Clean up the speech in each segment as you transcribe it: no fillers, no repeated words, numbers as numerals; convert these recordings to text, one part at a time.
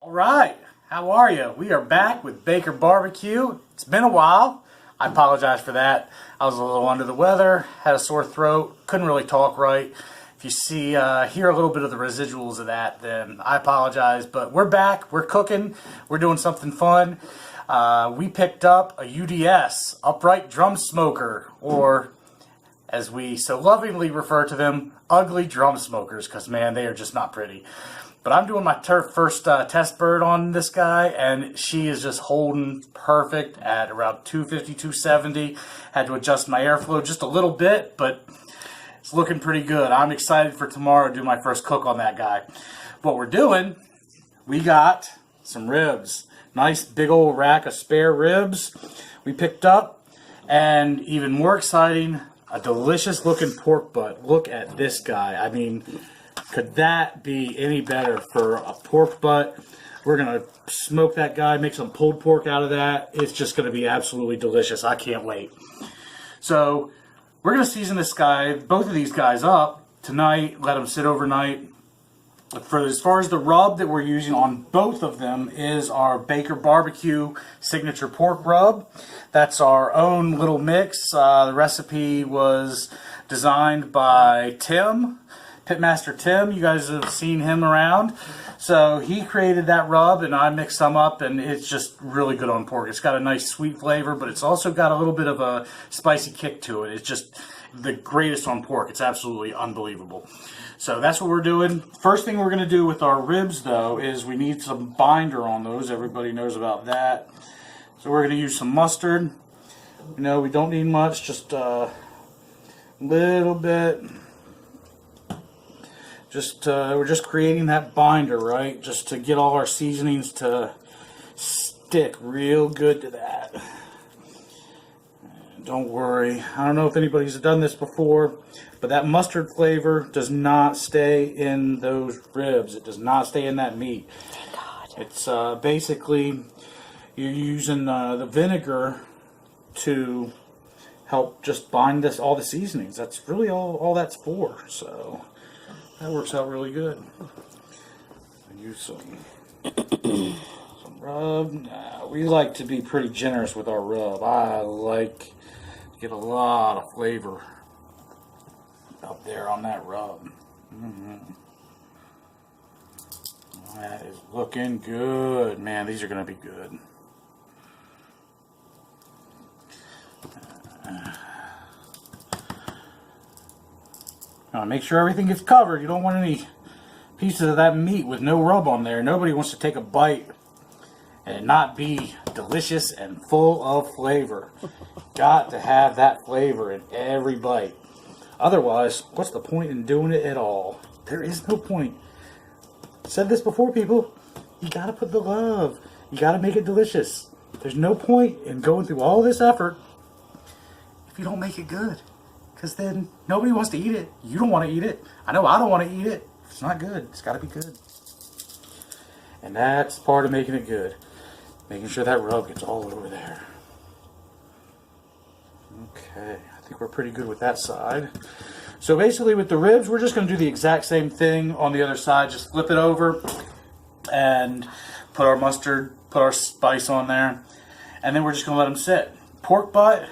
All right, how are you? We are back with Baker Barbecue. It's been a while. I apologize for that. I was a little under the weather, had a sore throat, couldn't really talk right. If you hear a little bit of the residuals of that, then I apologize. But we're back, we're cooking, we're doing something fun. We picked up a UDS, upright drum smoker, or as we so lovingly refer to them, ugly drum smokers, because man, they are just not pretty. But I'm doing my first test bird on this guy, and she is just holding perfect at around 250, 270. Had to adjust my airflow just a little bit, but it's looking pretty good. I'm excited for tomorrow to do my first cook on that guy. What we're doing, we got some ribs. Nice big old rack of spare ribs we picked up, and even more exciting, a delicious looking pork butt. Look at this guy. I mean, could that be any better for a pork butt? We're going to smoke that guy, make some pulled pork out of that. It's just going to be absolutely delicious. I can't wait. So we're going to season this guy, both of these guys up tonight, let them sit overnight. As far as the rub that we're using on both of them is our Baker Barbecue Signature Pork Rub. That's our own little mix. The recipe was designed by Tim, Pitmaster Tim. You guys have seen him around. So he created that rub and I mixed some up, and it's just really good on pork. It's got a nice sweet flavor, but it's also got a little bit of a spicy kick to it. It's just the greatest on pork. It's absolutely unbelievable. So that's what we're doing. First thing we're going to do with our ribs, though, is we need some binder on those. Everybody knows about that. So we're going to use some mustard. You know, we don't need much, just a little bit. We're just creating that binder, right? Just to get all our seasonings to stick real good to that. Don't worry. I don't know if anybody's done this before, but that mustard flavor does not stay in those ribs. It does not stay in that meat. Thank God. It's basically you're using the vinegar to help just bind all the seasonings. That's really all that's for. So that works out really good. I use some rub. We like to be pretty generous with our rub. I like to get a lot of flavor up there on that rub. That is looking good. Man, these are going to be good. Make sure everything gets covered. You don't want any pieces of that meat with no rub on there. Nobody wants to take a bite and not be delicious and full of flavor. Got to have that flavor in every bite. Otherwise, what's the point in doing it at all? There is no point. I said this before, people. You gotta put the love. You gotta make it delicious. There's no point in going through all this effort if you don't make it good. Because then nobody wants to eat it. You don't want to eat it. I know I don't want to eat it. If it's not good, it's gotta be good. And that's part of making it good. Making sure that rub gets all over there. Okay, I think we're pretty good with that side. So basically with the ribs, we're just going to do the exact same thing on the other side. Just flip it over and put our mustard, put our spice on there. And then we're just going to let them sit. Pork butt,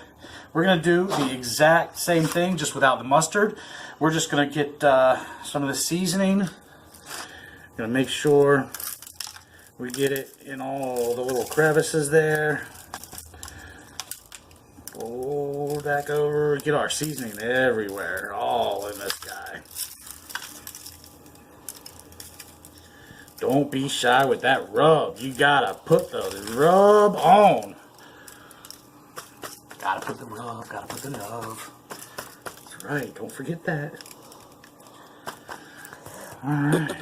we're going to do the exact same thing, just without the mustard. We're just going to get some of the seasoning. Going to make sure we get it in all the little crevices there. Fold back over, get our seasoning everywhere, all in this guy. Don't be shy with that rub. You gotta put the rub on. Gotta put the rub, gotta put the love. That's right, don't forget that. Alright.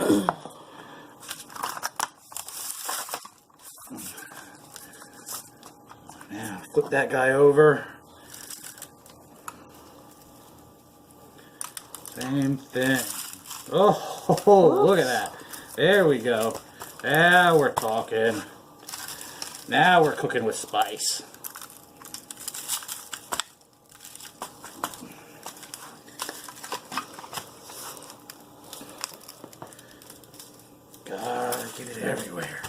Now, flip that guy over. Same thing. Oh, look at that. There we go. Now we're talking. Now we're cooking with spice. Gotta get it everywhere.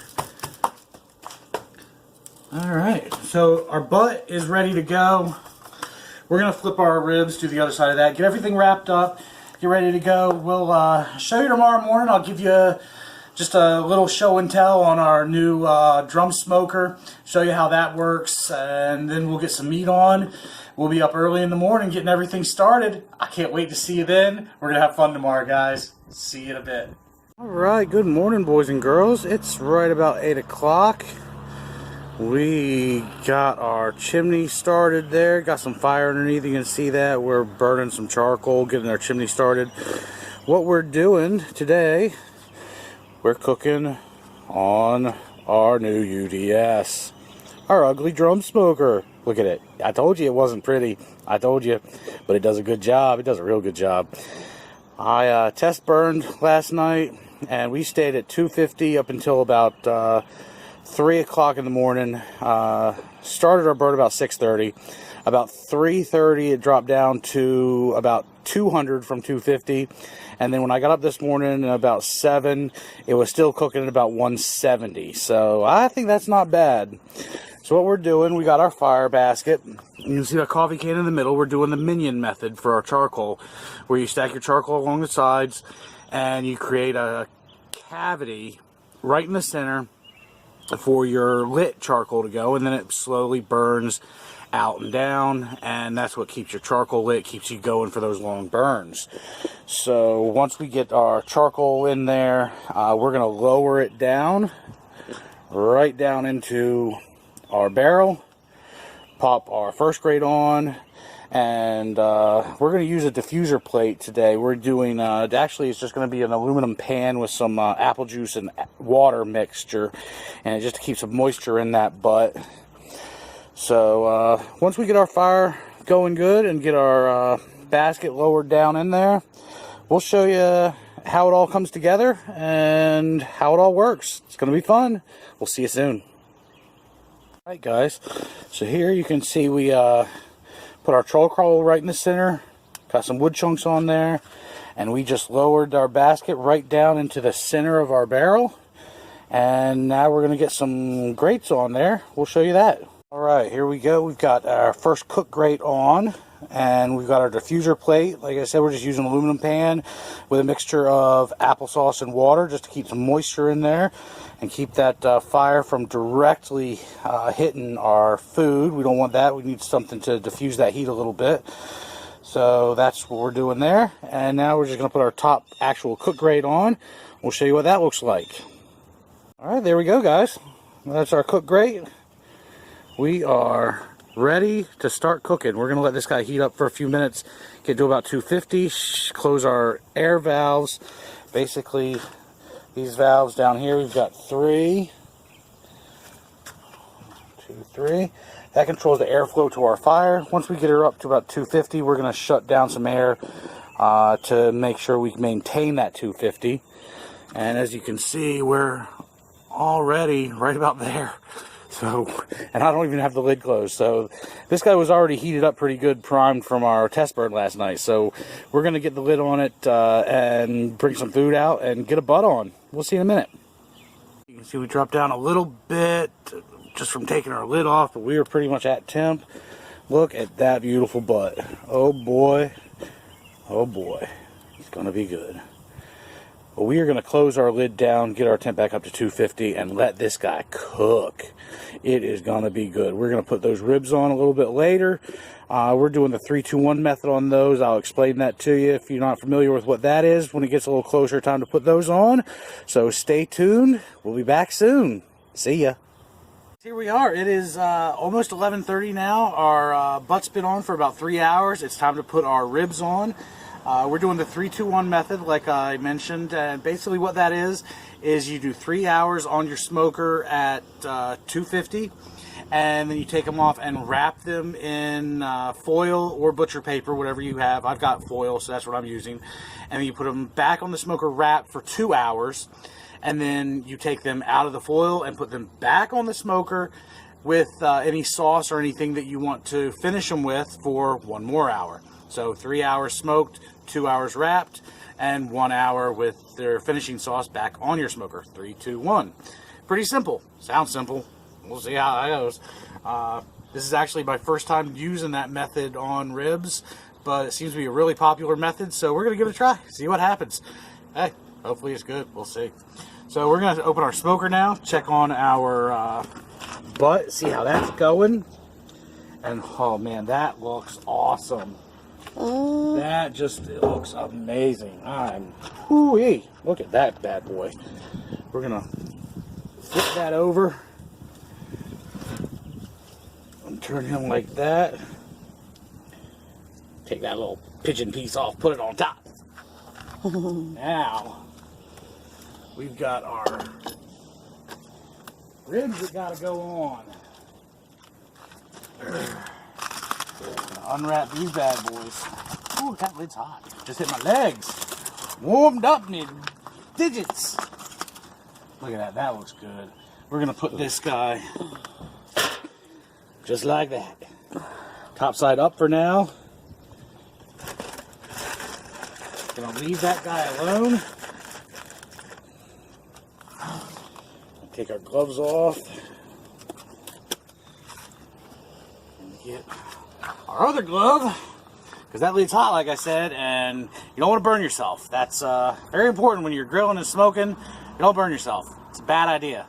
Alright, so our butt is ready to go. We're going to flip our ribs to the other side of that, get everything wrapped up, get ready to go. We'll show you tomorrow morning. I'll give you just a little show and tell on our new drum smoker, show you how that works, and then we'll get some meat on. We'll be up early in the morning getting everything started. I can't wait to see you then. We're going to have fun tomorrow, guys. See you in a bit. Alright, good morning, boys and girls. It's right about 8 o'clock. We got our chimney started there. Got some fire underneath. You can see that. We're burning some charcoal, getting our chimney started. What we're doing today, we're cooking on our new UDS. Our ugly drum smoker. Look at it. I told you it wasn't pretty. I told you. But it does a good job. It does a real good job. I test burned last night, and we stayed at 250 up until about 3 o'clock in the morning. Started our burn about 6:30. About 3:30 it dropped down to about 200 from 250, and then when I got up this morning at about 7, it was still cooking at about 170. So I think that's not bad. So what we're doing, we got our fire basket. You can see the coffee can in the middle. We're doing the minion method for our charcoal, where you stack your charcoal along the sides and you create a cavity right in the center for your lit charcoal to go, and then it slowly burns out and down, and that's what keeps your charcoal lit, keeps you going for those long burns. So once we get our charcoal in there, we're going to lower it down, right down into our barrel, pop our first grate on, and we're going to use a diffuser plate today. We're doing, actually it's just going to be an aluminum pan with some apple juice and water mixture, and it just keeps some moisture in that butt. So once we get our fire going good and get our basket lowered down in there, we'll show you how it all comes together and how it all works. It's going to be fun. We'll see you soon. Alright guys, so here you can see we put our charcoal right in the center, got some wood chunks on there, and we just lowered our basket right down into the center of our barrel. And now we're going to get some grates on there. We'll show you that. Alright, here we go. We've got our first cook grate on, and we've got our diffuser plate. Like I said, we're just using an aluminum pan with a mixture of applesauce and water just to keep some moisture in there and keep that fire from directly hitting our food. We don't want that. We need something to diffuse that heat a little bit. So that's what we're doing there. And now we're just going to put our top actual cook grate on. We'll show you what that looks like. Alright, there we go, guys. That's our cook grate. We are ready to start cooking. We're going to let this guy heat up for a few minutes, get to about 250, close our air valves. Basically, these valves down here, we've got 3. 2, 3. That controls the airflow to our fire. Once we get her up to about 250, we're going to shut down some air to make sure we maintain that 250. And as you can see, we're already right about there. So, and I don't even have the lid closed. So this guy was already heated up pretty good, primed from our test burn last night. So we're going to get the lid on it and bring some food out and get a butt on. We'll see in a minute. You can see we dropped down a little bit just from taking our lid off, but we were pretty much at temp. Look at that beautiful butt. Oh boy. Oh boy. It's going to be good. But we are going to close our lid down, get our temp back up to 250, and let this guy cook. It is going to be good. We're going to put those ribs on a little bit later. We're doing the 3-2-1 method on those. I'll explain that to you if you're not familiar with what that is. When it gets a little closer, time to put those on. So stay tuned. We'll be back soon. See ya. Here we are. It is almost 11:30 now. Our butt's been on for about 3 hours. It's time to put our ribs on. We're doing the 3-2-1 method, like I mentioned, and basically what that is you do 3 hours on your smoker at 250, and then you take them off and wrap them in foil or butcher paper, whatever you have. I've got foil, so that's what I'm using. And then you put them back on the smoker wrap for 2 hours, and then you take them out of the foil and put them back on the smoker with any sauce or anything that you want to finish them with for 1 more hour. So 3 hours smoked, 2 hours wrapped, and 1 hour with their finishing sauce back on your smoker. 3, 2, 1. Pretty simple. Sounds simple. we'll see how that goes. This is actually my first time using that method on ribs, but it seems to be a really popular method, so we're going to give it a try, see what happens. Hey, hopefully it's good. We'll see. So we're going to open our smoker now, check on our butt, see how that's going. And oh man, that looks awesome. That just looks amazing. Whoo-wee, look at that bad boy. We're going to flip that over and turn him like that. Take that little pigeon piece off, put it on top. Now, we've got our ribs that gotta go on. Unwrap these bad boys. Ooh, that lid's hot. Just hit my legs. Warmed up me digits. Look at that, that looks good. We're gonna put this guy just like that. Top side up for now. Gonna leave that guy alone. Take our gloves off. And get our other glove, because that lid's hot, like I said, and you don't want to burn yourself. That's very important when you're grilling and smoking. You don't burn yourself. It's a bad idea.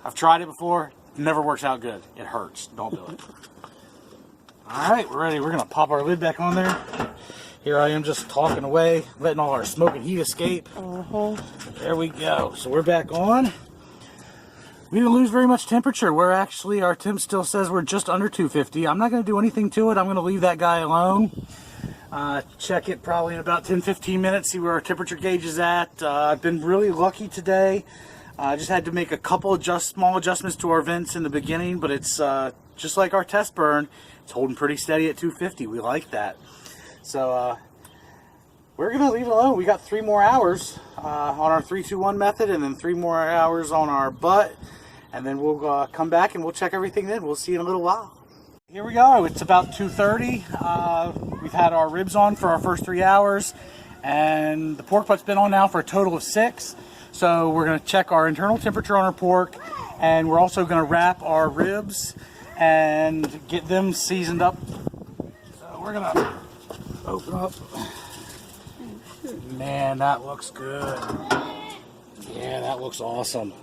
I've tried it before. It never works out good. It hurts. Don't do it. All right, we're ready. We're going to pop our lid back on there. Here I am just talking away, letting all our smoke and heat escape. There we go. So we're back on. We didn't lose very much temperature. We're actually, our temp still says we're just under 250. I'm not going to do anything to it. I'm going to leave that guy alone. Check it probably in about 10-15 minutes, see where our temperature gauge is at. I've been really lucky today. I just had to make a couple of small adjustments to our vents in the beginning, but it's just like our test burn. It's holding pretty steady at 250. We like that. So we're going to leave it alone. We got 3 more hours on our 3-2-1 method, and then 3 more hours on our butt. And then we'll come back and we'll check everything then. We'll see you in a little while. Here we go. It's about 2:30. We've had our ribs on for our first 3 hours. And the pork butt's been on now for a total of 6. So we're going to check our internal temperature on our pork. And we're also going to wrap our ribs and get them seasoned up. So we're going to open up. Man, that looks good. Yeah, that looks awesome.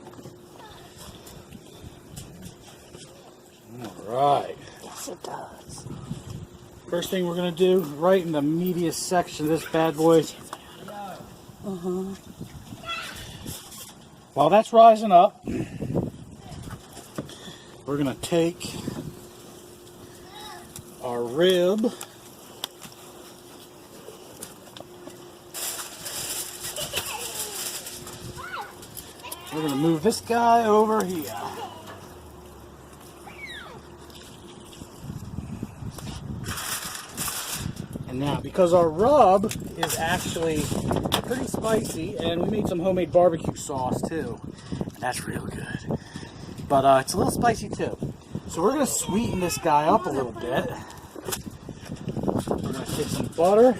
Alright. Yes, it does. First thing we're going to do, right in the meatiest section of this bad boy. While that's rising up, we're going to take our rib. We're going to move this guy over here. And now, because our rub is actually pretty spicy, and we made some homemade barbecue sauce too, and that's real good. But it's a little spicy too. So we're going to sweeten this guy up a little bit. We're going to take some butter.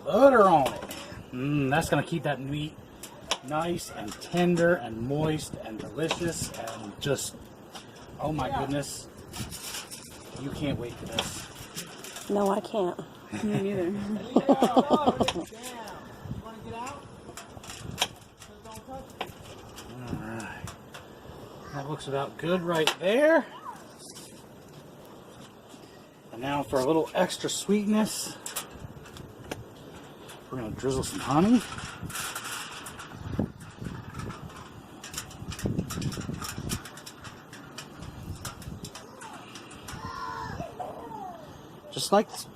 Butter on it. That's going to keep that meat nice and tender and moist and delicious and just, oh my goodness. You can't wait for this. No, I can't. Me neither. Alright. That looks about good right there. And now for a little extra sweetness, we're going to drizzle some honey.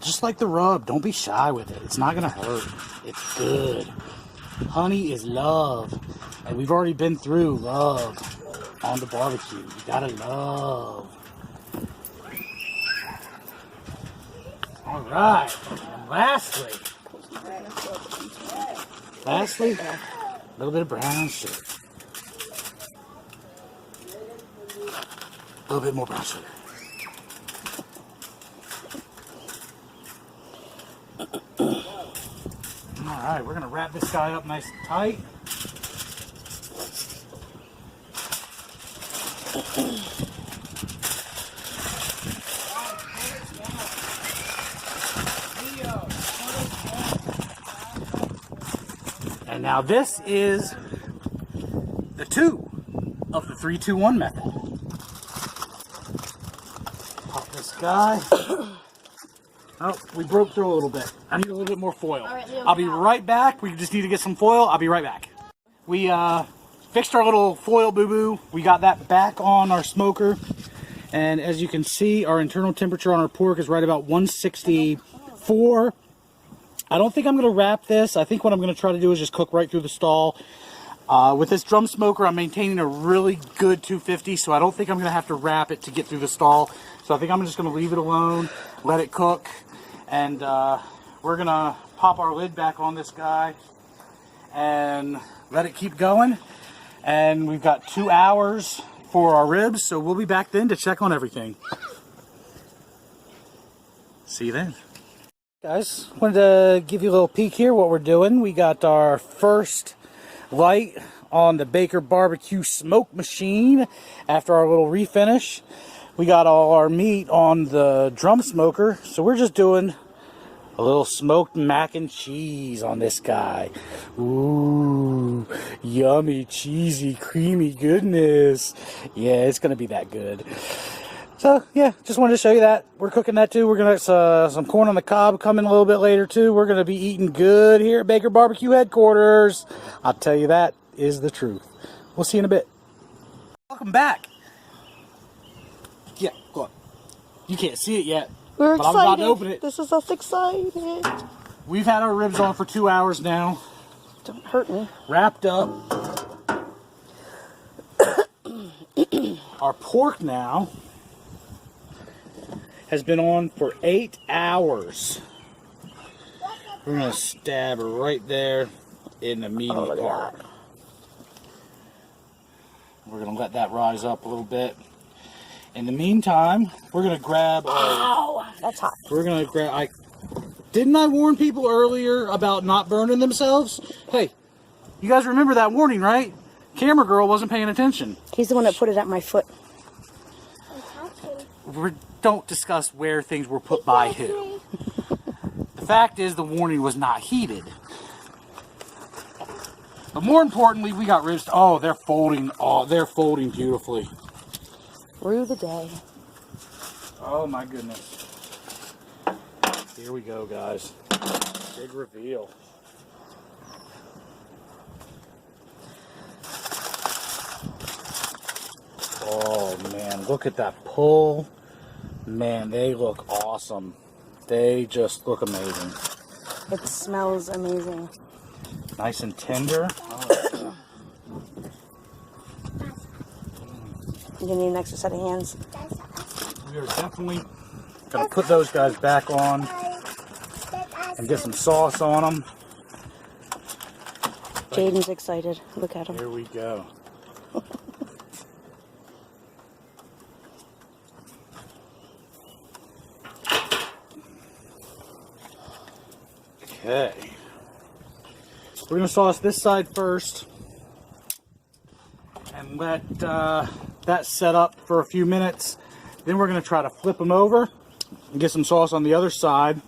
Just like the rub. Don't be shy with it. It's not going to hurt. It's good. Honey is love. And we've already been through love on the barbecue. You got to love. All right. And lastly, a little bit of brown sugar. A little bit more brown sugar. Alright, we're going to wrap this guy up nice and tight. And now this is the 2 of the 3-2-1 method. Pop this guy. Oh, we broke through a little bit. I need a little bit more foil. Right, Leo, I'll be right back. We just need to get some foil. I'll be right back. We fixed our little foil boo-boo. We got that back on our smoker. And as you can see, our internal temperature on our pork is right about 164. I don't think I'm going to wrap this. I think what I'm going to try to do is just cook right through the stall. With this drum smoker, I'm maintaining a really good 250, so I don't think I'm going to have to wrap it to get through the stall. So I think I'm just going to leave it alone, let it cook, and we're going to pop our lid back on this guy and let it keep going. And we've got 2 hours for our ribs, so we'll be back then to check on everything. See you then. Guys, wanted to give you a little peek here what we're doing. We got our first light on the Baker barbecue smoke machine after our little refinish. We got all our meat on the drum smoker, so we're just doing a little smoked mac and cheese on this guy. Ooh, yummy, cheesy, creamy goodness. Yeah, it's gonna be that good. So yeah, just wanted to show you that. We're cooking that too. We're gonna some corn on the cob coming a little bit later too. We're gonna be eating good here at Baker Barbecue headquarters. I'll tell you, that is the truth. We'll see you in a bit. Welcome back. Yeah, go on. You can't see it yet. We're but excited. I'm about to open it. This is us excited. We've had our ribs on for 2 hours now. Don't hurt me. Wrapped up. Our pork now has been on for 8 hours. We're going to stab her right there in the meaty part. We're going to let that rise up a little bit. In the meantime, we're going to grab our... Ow, that's hot. We're going to grab... Didn't I warn people earlier about not burning themselves? Hey, you guys remember that warning, right? Camera girl wasn't paying attention. He's the one that put it at my foot. Don't discuss where things were put by who. The fact is, the warning was not heeded. But more importantly, we got ribs. Oh, they're folding. Oh, they're folding beautifully. Through the day. Oh my goodness. Here we go, guys. Big reveal. Oh man, look at that pull. Man, they look awesome. They just look amazing. It smells amazing. Nice and tender. Oh. You need an extra set of hands. We are definitely gonna put those guys back on and get some sauce on them. Jaden's excited. Look at him. Here we go. Okay. We're gonna sauce this side first and let that set up for a few minutes. Then we're gonna try to flip them over and get some sauce on the other side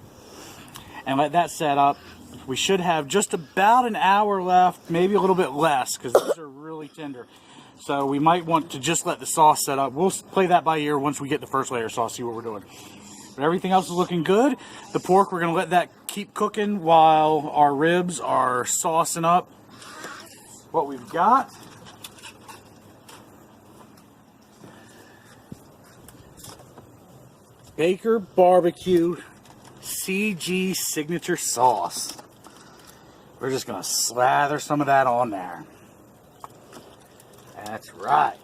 and let that set up. We should have just about an hour left, maybe a little bit less, because these are really tender. So we might want to just let the sauce set up. We'll play that by ear once we get the first layer of sauce, see what we're doing. But everything else is looking good. The pork, we're gonna let that keep cooking while our ribs are saucing up what we've got. Baker Barbecue CG Signature Sauce. We're just gonna slather some of that on there. That's right.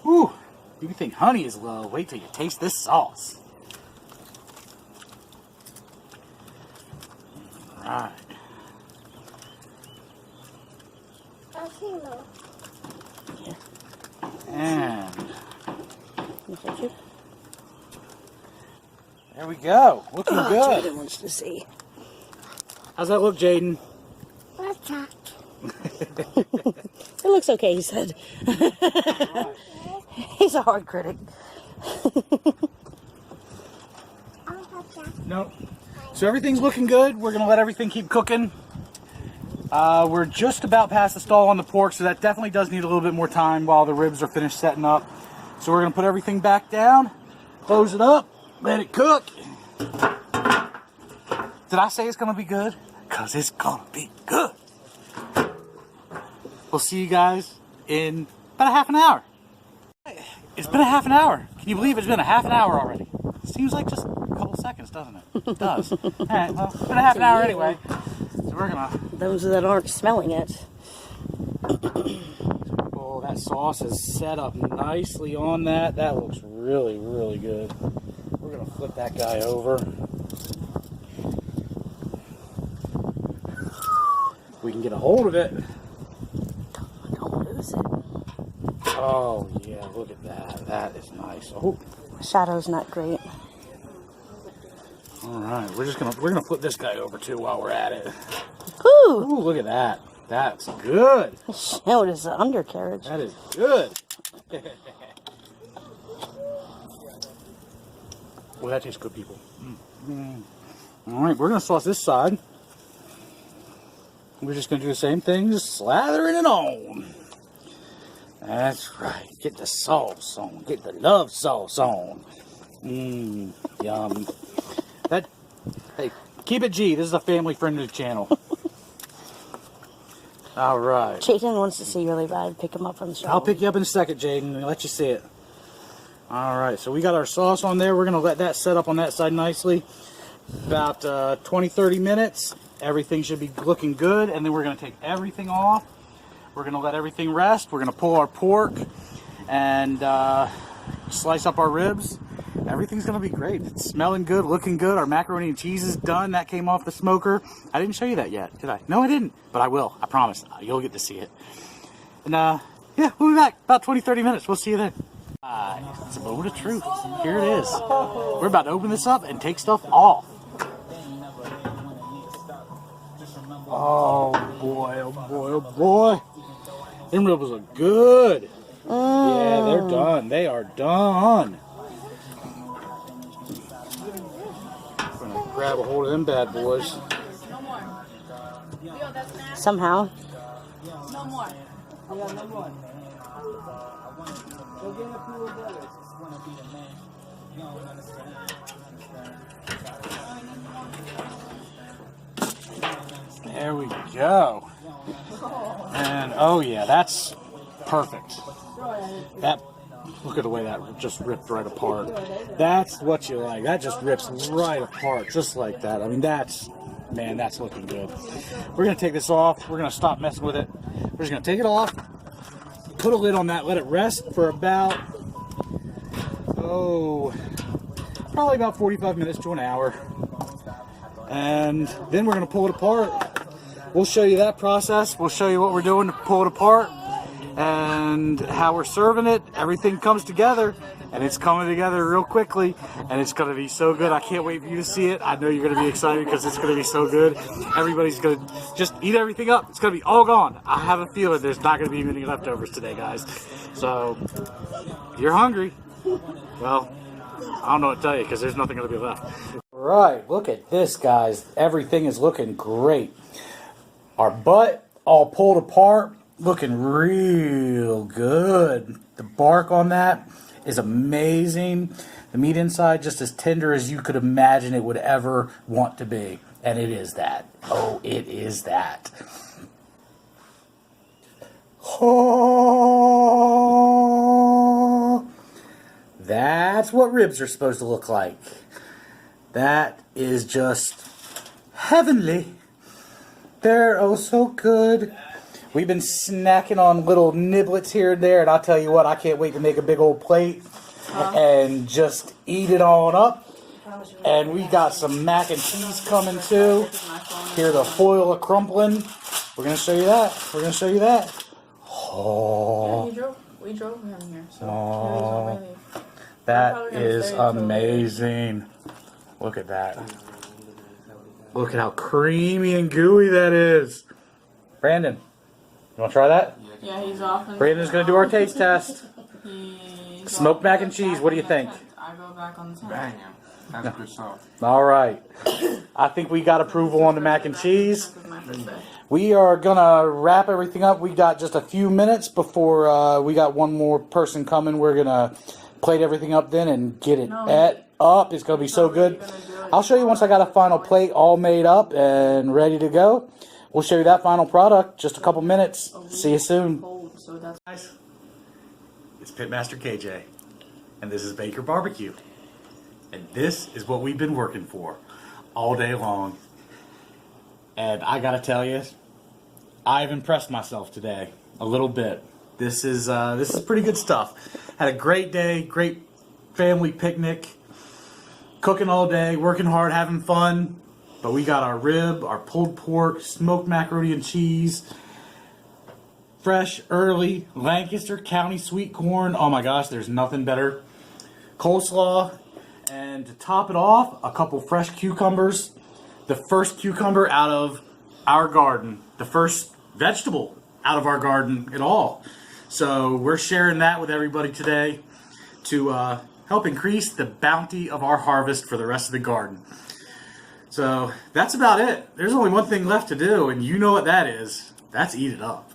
Whew. You think honey is low, wait till you taste this sauce. Right. And Thank you. There we go. Looking good. Jaden wants to see. How's that look, Jaden? What's that? It looks okay, he said. He's a hard critic. Nope. So everything's looking good. We're gonna let everything keep cooking. We're just about past the stall on the pork, so that definitely does need a little bit more time while the ribs are finished setting up. So we're gonna put everything back down, close it up, let it cook. Did I say it's gonna be good? Because it's gonna be good. We'll see you guys in about a half an hour. It's been a half an hour. Can you believe it's been a half an hour already? Seems like just a couple seconds, doesn't it? It does. All right, well, it's been a half an hour anyway. So we're gonna... Those that aren't smelling it. Oh, that sauce is set up nicely on that. That looks really, really good. We're gonna flip that guy over. We can get a hold of it. Don't lose it. Oh yeah, look at that. That is nice. Oh. Shadow's not great. All right, we're gonna flip this guy over too while we're at it. Ooh! Ooh, look at that. That's good. Oh, it is an undercarriage. That is good. Well, that tastes good, people. All right, we're gonna sauce this side. We're just gonna do the same thing, just slathering it on. That's right. Get the sauce on. Get the love sauce on. Yum. That. Hey, keep it G. This is a family-friendly channel. All right. Jaden wants to see really bad. Pick him up on the show. I'll pick you up in a second, Jaden, and let you see it. All right. So we got our sauce on there. We're gonna let that set up on that side nicely. About 20-30 minutes. Everything should be looking good, and then we're gonna take everything off. We're going to let everything rest. We're going to pull our pork and slice up our ribs. Everything's going to be great. It's smelling good, looking good. Our macaroni and cheese is done. That came off the smoker. I didn't show you that yet, did I? No, I didn't. But I will. I promise. You'll get to see it. And yeah, we'll be back about 20-30 minutes. We'll see you then. It's a moment of truth. Here it is. We're about to open this up and take stuff off. Oh boy, oh boy, oh boy. Them ribs are good. Yeah, they're done. They are done. I'm gonna grab a hold of them bad boys. Somehow. No more. There we go. And oh yeah, that's perfect. That, look at the way that just ripped right apart. That's what you like. That just rips right apart, just like that. I mean, that's, man, that's looking good. We're gonna take this off. We're gonna stop messing with it. We're just gonna take it off, put a lid on that, let it rest for about, probably about 45 minutes to an hour. And then we're gonna pull it apart. We'll show you that process. We'll show you what we're doing to pull it apart and how we're serving it. Everything comes together, and it's coming together real quickly, and it's going to be so good. I can't wait for you to see it. I know you're going to be excited because it's going to be so good. Everybody's going to just eat everything up. It's going to be all gone. I have a feeling there's not going to be any leftovers today, guys. So, if you're hungry, well, I don't know what to tell you because there's nothing going to be left. Right, look at this, guys. Everything is looking great. Our butt all pulled apart, looking real good. The bark on that is amazing. The meat inside just as tender as you could imagine it would ever want to be. And it is that. Oh, it is that. Oh, that's what ribs are supposed to look like. That is just heavenly. They're oh so good. We've been snacking on little niblets here and there, and I'll tell you what, I can't wait to make a big old plate and just eat it on up. And we got some mac and cheese coming too. Here, the foil a crumpling. We're gonna show you that. We're gonna show you that. Oh. Yeah, we drove him here, so Oh. That is amazing. Look at that. Look at how creamy and gooey that is. Brandon, you want to try that? Yeah, he's off. Brandon's going to do our taste test. Smoked mac and cheese, what do you think? I go back on the 10th. Bang. That's good stuff. All right. I think we got approval on the mac and cheese. We are going to wrap everything up. We got just a few minutes before we got one more person coming. We're going to plate everything up then and get it up. It's going to be so good. I'll show you once I got a final plate all made up and ready to go. We'll show you that final product just a couple minutes. See you soon. Guys, it's Pitmaster KJ, and this is Baker Barbecue. And this is what we've been working for all day long. And I gotta tell you, I've impressed myself today a little bit. This is pretty good stuff. Had a great day, great family picnic, cooking all day, working hard, having fun. But we got our rib, our pulled pork, smoked macaroni and cheese, fresh, early, Lancaster County sweet corn. Oh my gosh, there's nothing better. Coleslaw, and to top it off, a couple fresh cucumbers. The first cucumber out of our garden. The first vegetable out of our garden at all. So we're sharing that with everybody today to help increase the bounty of our harvest for the rest of the garden. So that's about it. There's only one thing left to do, and you know what that is. That's eat it up.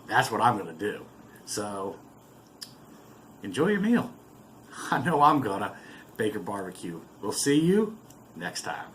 That's what I'm going to do. So enjoy your meal. I know I'm going to. Baker Barbecue. We'll see you next time.